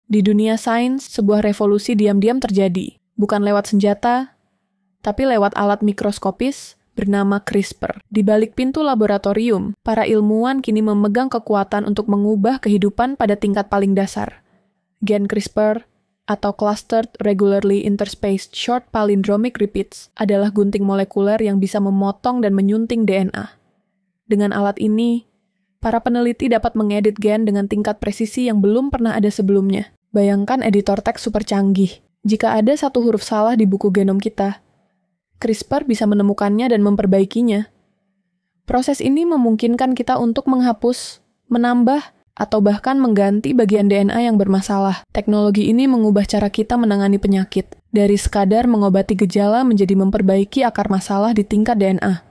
Di dunia sains, sebuah revolusi diam-diam terjadi, bukan lewat senjata, tapi lewat alat mikroskopis bernama CRISPR. Di balik pintu laboratorium, para ilmuwan kini memegang kekuatan untuk mengubah kehidupan pada tingkat paling dasar. Gen CRISPR, atau Clustered Regularly Interspaced Short Palindromic Repeats, adalah gunting molekuler yang bisa memotong dan menyunting DNA. Dengan alat ini, para peneliti dapat mengedit gen dengan tingkat presisi yang belum pernah ada sebelumnya. Bayangkan editor teks super canggih. Jika ada satu huruf salah di buku genom kita, CRISPR bisa menemukannya dan memperbaikinya. Proses ini memungkinkan kita untuk menghapus, menambah, atau bahkan mengganti bagian DNA yang bermasalah. Teknologi ini mengubah cara kita menangani penyakit, dari sekadar mengobati gejala menjadi memperbaiki akar masalah di tingkat DNA.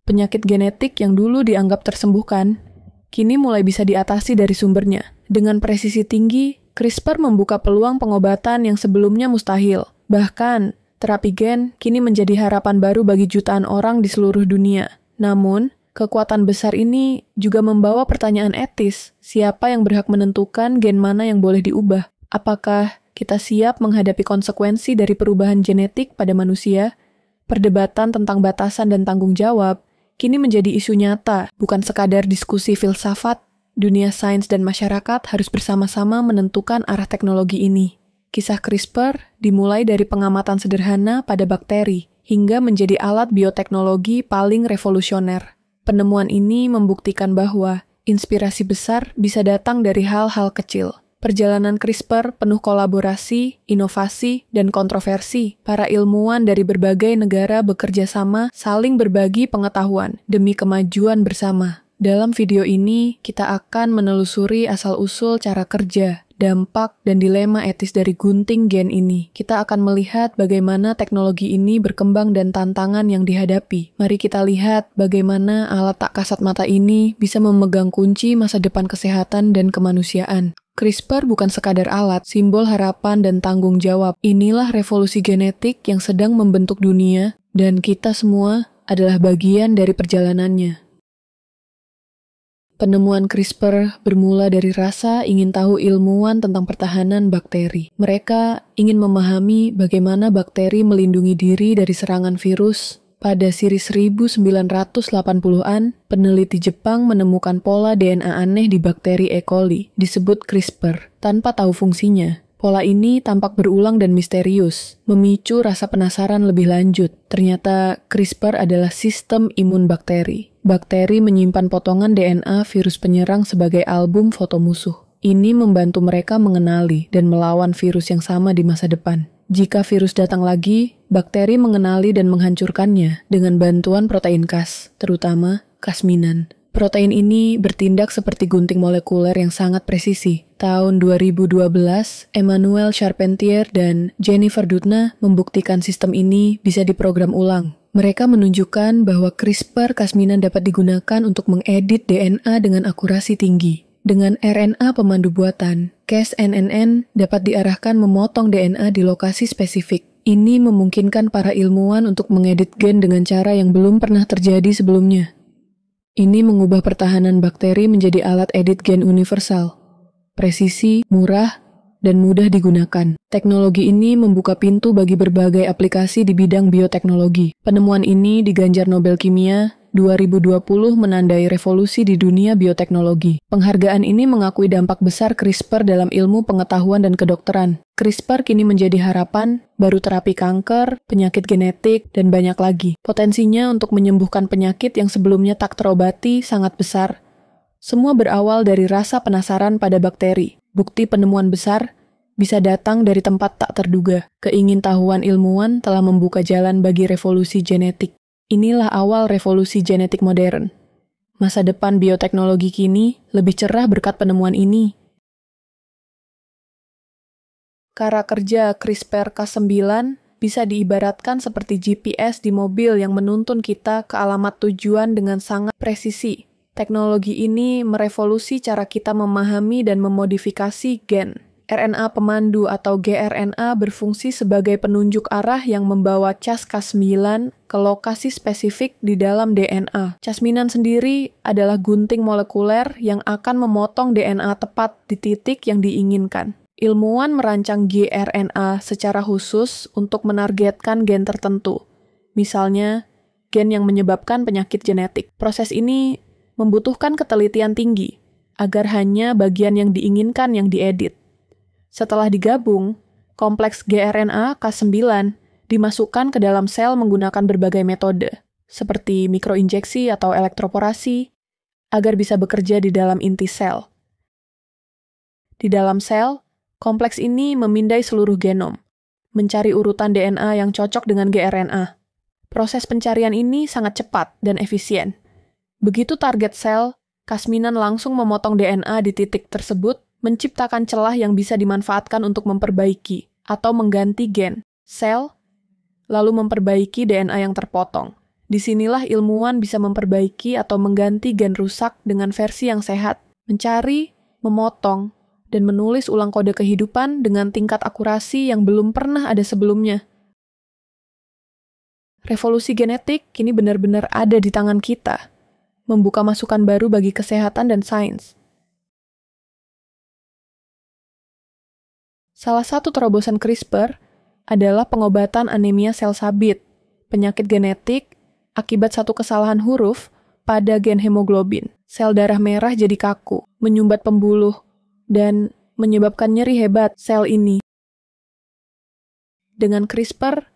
Penyakit genetik yang dulu dianggap tersembuhkan, kini mulai bisa diatasi dari sumbernya. Dengan presisi tinggi, CRISPR membuka peluang pengobatan yang sebelumnya mustahil. Bahkan, terapi gen kini menjadi harapan baru bagi jutaan orang di seluruh dunia. Namun, kekuatan besar ini juga membawa pertanyaan etis. Siapa yang berhak menentukan gen mana yang boleh diubah? Apakah kita siap menghadapi konsekuensi dari perubahan genetik pada manusia? Perdebatan tentang batasan dan tanggung jawab kini menjadi isu nyata, bukan sekadar diskusi filsafat. Dunia sains dan masyarakat harus bersama-sama menentukan arah teknologi ini. Kisah CRISPR dimulai dari pengamatan sederhana pada bakteri, hingga menjadi alat bioteknologi paling revolusioner. Penemuan ini membuktikan bahwa inspirasi besar bisa datang dari hal-hal kecil. Perjalanan CRISPR penuh kolaborasi, inovasi, dan kontroversi. Para ilmuwan dari berbagai negara bekerja sama saling berbagi pengetahuan demi kemajuan bersama. Dalam video ini, kita akan menelusuri asal-usul cara kerja, dampak, dan dilema etis dari gunting gen ini. Kita akan melihat bagaimana teknologi ini berkembang dan tantangan yang dihadapi. Mari kita lihat bagaimana alat tak kasat mata ini bisa memegang kunci masa depan kesehatan dan kemanusiaan. CRISPR bukan sekadar alat, simbol harapan dan tanggung jawab. Inilah revolusi genetik yang sedang membentuk dunia, dan kita semua adalah bagian dari perjalanannya. Penemuan CRISPR bermula dari rasa ingin tahu ilmuwan tentang pertahanan bakteri. Mereka ingin memahami bagaimana bakteri melindungi diri dari serangan virus. Pada siri 1980-an, peneliti Jepang menemukan pola DNA aneh di bakteri E. coli, disebut CRISPR, tanpa tahu fungsinya. Pola ini tampak berulang dan misterius, memicu rasa penasaran lebih lanjut. Ternyata CRISPR adalah sistem imun bakteri. Bakteri menyimpan potongan DNA virus penyerang sebagai album foto musuh. Ini membantu mereka mengenali dan melawan virus yang sama di masa depan. Jika virus datang lagi, bakteri mengenali dan menghancurkannya dengan bantuan protein Cas, terutama Cas9. Protein ini bertindak seperti gunting molekuler yang sangat presisi. Tahun 2012, Emmanuel Charpentier dan Jennifer Doudna membuktikan sistem ini bisa diprogram ulang. Mereka menunjukkan bahwa CRISPR-Cas9 dapat digunakan untuk mengedit DNA dengan akurasi tinggi. Dengan RNA pemandu buatan, Cas9n dapat diarahkan memotong DNA di lokasi spesifik. Ini memungkinkan para ilmuwan untuk mengedit gen dengan cara yang belum pernah terjadi sebelumnya. Ini mengubah pertahanan bakteri menjadi alat edit gen universal. Presisi, murah, dan mudah digunakan. Teknologi ini membuka pintu bagi berbagai aplikasi di bidang bioteknologi. Penemuan ini diganjar Nobel Kimia 2020 menandai revolusi di dunia bioteknologi. Penghargaan ini mengakui dampak besar CRISPR dalam ilmu pengetahuan dan kedokteran. CRISPR kini menjadi harapan, baru terapi kanker, penyakit genetik, dan banyak lagi. Potensinya untuk menyembuhkan penyakit yang sebelumnya tak terobati sangat besar. Semua berawal dari rasa penasaran pada bakteri. Bukti penemuan besar bisa datang dari tempat tak terduga. Keingintahuan ilmuwan telah membuka jalan bagi revolusi genetik. Inilah awal revolusi genetik modern. Masa depan bioteknologi kini lebih cerah berkat penemuan ini. Cara kerja CRISPR-Cas9 bisa diibaratkan seperti GPS di mobil yang menuntun kita ke alamat tujuan dengan sangat presisi. Teknologi ini merevolusi cara kita memahami dan memodifikasi gen. RNA pemandu atau gRNA berfungsi sebagai penunjuk arah yang membawa Cas9 ke lokasi spesifik di dalam DNA. Cas9 sendiri adalah gunting molekuler yang akan memotong DNA tepat di titik yang diinginkan. Ilmuwan merancang gRNA secara khusus untuk menargetkan gen tertentu, misalnya gen yang menyebabkan penyakit genetik. Proses ini membutuhkan ketelitian tinggi agar hanya bagian yang diinginkan yang diedit. Setelah digabung, kompleks gRNA Cas9 dimasukkan ke dalam sel menggunakan berbagai metode, seperti mikroinjeksi atau elektroporasi, agar bisa bekerja di dalam inti sel. Di dalam sel, kompleks ini memindai seluruh genom, mencari urutan DNA yang cocok dengan gRNA. Proses pencarian ini sangat cepat dan efisien. Begitu target sel, Cas9 langsung memotong DNA di titik tersebut, menciptakan celah yang bisa dimanfaatkan untuk memperbaiki atau mengganti gen sel, lalu memperbaiki DNA yang terpotong. Disinilah ilmuwan bisa memperbaiki atau mengganti gen rusak dengan versi yang sehat, mencari, memotong, dan menulis ulang kode kehidupan dengan tingkat akurasi yang belum pernah ada sebelumnya. Revolusi genetik kini benar-benar ada di tangan kita, membuka masukan baru bagi kesehatan dan sains. Salah satu terobosan CRISPR adalah pengobatan anemia sel sabit, penyakit genetik akibat satu kesalahan huruf pada gen hemoglobin. Sel darah merah jadi kaku, menyumbat pembuluh, dan menyebabkan nyeri hebat sel ini. Dengan CRISPR,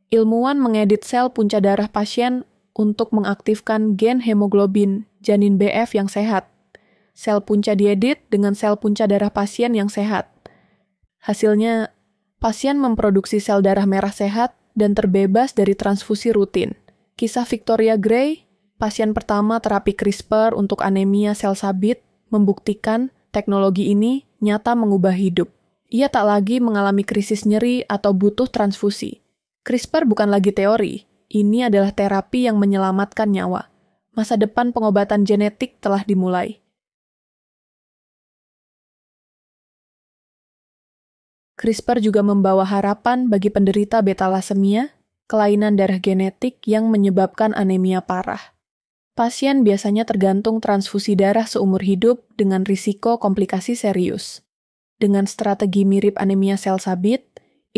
ilmuwan mengedit sel punca darah pasien untuk mengaktifkan gen hemoglobin janin BF yang sehat. Sel punca diedit dengan sel punca darah pasien yang sehat. Hasilnya, pasien memproduksi sel darah merah sehat dan terbebas dari transfusi rutin. Kisah Victoria Gray, pasien pertama terapi CRISPR untuk anemia sel sabit, membuktikan teknologi ini nyata mengubah hidup. Ia tak lagi mengalami krisis nyeri atau butuh transfusi. CRISPR bukan lagi teori, ini adalah terapi yang menyelamatkan nyawa. Masa depan pengobatan genetik telah dimulai. CRISPR juga membawa harapan bagi penderita beta-thalassemia, kelainan darah genetik yang menyebabkan anemia parah. Pasien biasanya tergantung transfusi darah seumur hidup dengan risiko komplikasi serius. Dengan strategi mirip anemia sel sabit,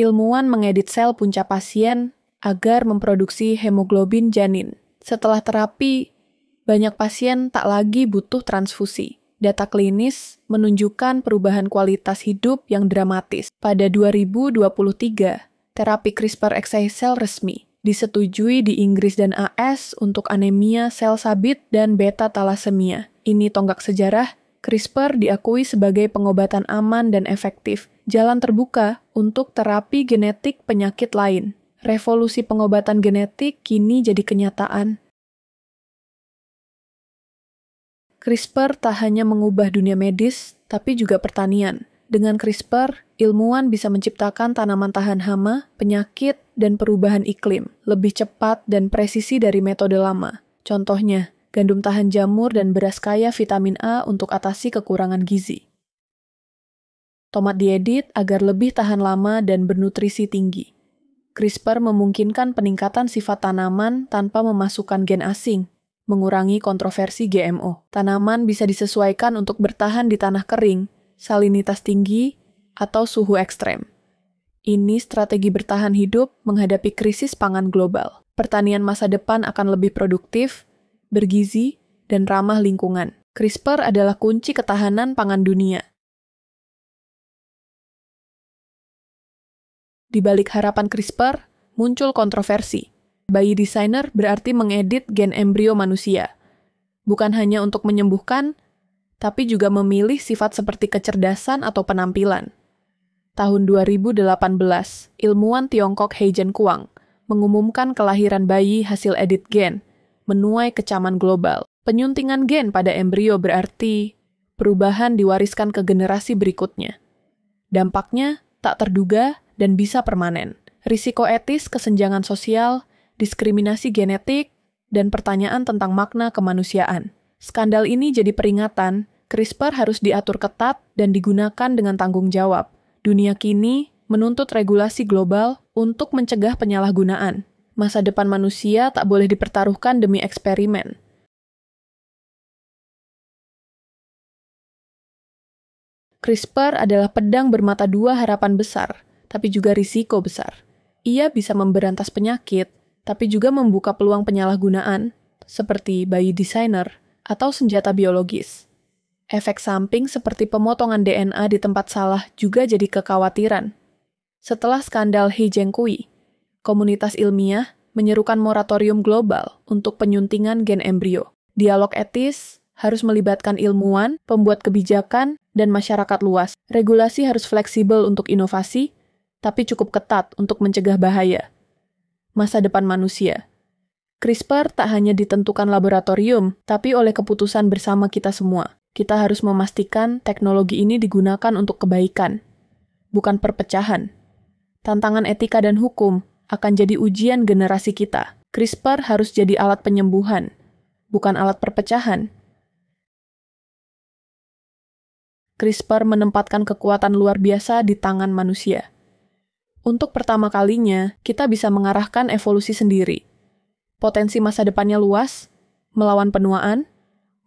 ilmuwan mengedit sel punca pasien agar memproduksi hemoglobin janin. Setelah terapi, banyak pasien tak lagi butuh transfusi. Data klinis menunjukkan perubahan kualitas hidup yang dramatis. Pada 2023, terapi CRISPR-Xa resmi disetujui di Inggris dan AS untuk anemia sel sabit dan beta-thalassemia. Ini tonggak sejarah, CRISPR diakui sebagai pengobatan aman dan efektif, jalan terbuka untuk terapi genetik penyakit lain. Revolusi pengobatan genetik kini jadi kenyataan. CRISPR tak hanya mengubah dunia medis, tapi juga pertanian. Dengan CRISPR, ilmuwan bisa menciptakan tanaman tahan hama, penyakit, dan perubahan iklim lebih cepat dan presisi dari metode lama. Contohnya, gandum tahan jamur dan beras kaya vitamin A untuk atasi kekurangan gizi. Tomat diedit agar lebih tahan lama dan bernutrisi tinggi. CRISPR memungkinkan peningkatan sifat tanaman tanpa memasukkan gen asing, mengurangi kontroversi GMO. Tanaman bisa disesuaikan untuk bertahan di tanah kering, salinitas tinggi, atau suhu ekstrem. Ini strategi bertahan hidup menghadapi krisis pangan global. Pertanian masa depan akan lebih produktif, bergizi, dan ramah lingkungan. CRISPR adalah kunci ketahanan pangan dunia. Di balik harapan CRISPR, muncul kontroversi. Bayi designer berarti mengedit gen embrio manusia. Bukan hanya untuk menyembuhkan, tapi juga memilih sifat seperti kecerdasan atau penampilan. Tahun 2018, ilmuwan Tiongkok He Jiankhuang mengumumkan kelahiran bayi hasil edit gen, menuai kecaman global. Penyuntingan gen pada embrio berarti perubahan diwariskan ke generasi berikutnya. Dampaknya tak terduga dan bisa permanen. Risiko etis, kesenjangan sosial, diskriminasi genetik, dan pertanyaan tentang makna kemanusiaan. Skandal ini jadi peringatan, CRISPR harus diatur ketat dan digunakan dengan tanggung jawab. Dunia kini menuntut regulasi global untuk mencegah penyalahgunaan. Masa depan manusia tak boleh dipertaruhkan demi eksperimen. CRISPR adalah pedang bermata dua harapan besar, tapi juga risiko besar. Ia bisa memberantas penyakit, tapi juga membuka peluang penyalahgunaan, seperti bayi desainer atau senjata biologis. Efek samping seperti pemotongan DNA di tempat salah juga jadi kekhawatiran. Setelah skandal He Jiankui, komunitas ilmiah menyerukan moratorium global untuk penyuntingan gen embrio. Dialog etis harus melibatkan ilmuwan, pembuat kebijakan, dan masyarakat luas. Regulasi harus fleksibel untuk inovasi, tapi cukup ketat untuk mencegah bahaya. Masa depan manusia. CRISPR tak hanya ditentukan laboratorium, tapi oleh keputusan bersama kita semua. Kita harus memastikan teknologi ini digunakan untuk kebaikan, bukan perpecahan. Tantangan etika dan hukum akan jadi ujian generasi kita. CRISPR harus jadi alat penyembuhan, bukan alat perpecahan. CRISPR menempatkan kekuatan luar biasa di tangan manusia. Untuk pertama kalinya, kita bisa mengarahkan evolusi sendiri. Potensi masa depannya luas, melawan penuaan,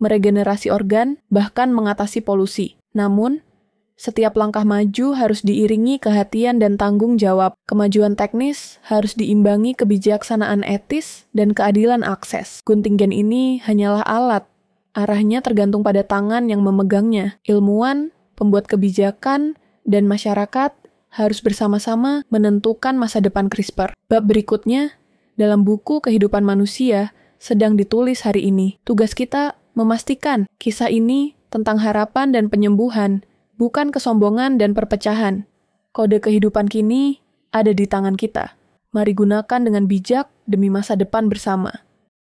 meregenerasi organ, bahkan mengatasi polusi. Namun, setiap langkah maju harus diiringi kehatian dan tanggung jawab. Kemajuan teknis harus diimbangi kebijaksanaan etis dan keadilan akses. Gunting gen ini hanyalah alat. Arahnya tergantung pada tangan yang memegangnya. Ilmuwan, pembuat kebijakan, dan masyarakat harus bersama-sama menentukan masa depan CRISPR. Bab berikutnya, dalam buku Kehidupan Manusia, sedang ditulis hari ini. Tugas kita memastikan kisah ini tentang harapan dan penyembuhan, bukan kesombongan dan perpecahan. Kode kehidupan kini ada di tangan kita. Mari gunakan dengan bijak demi masa depan bersama.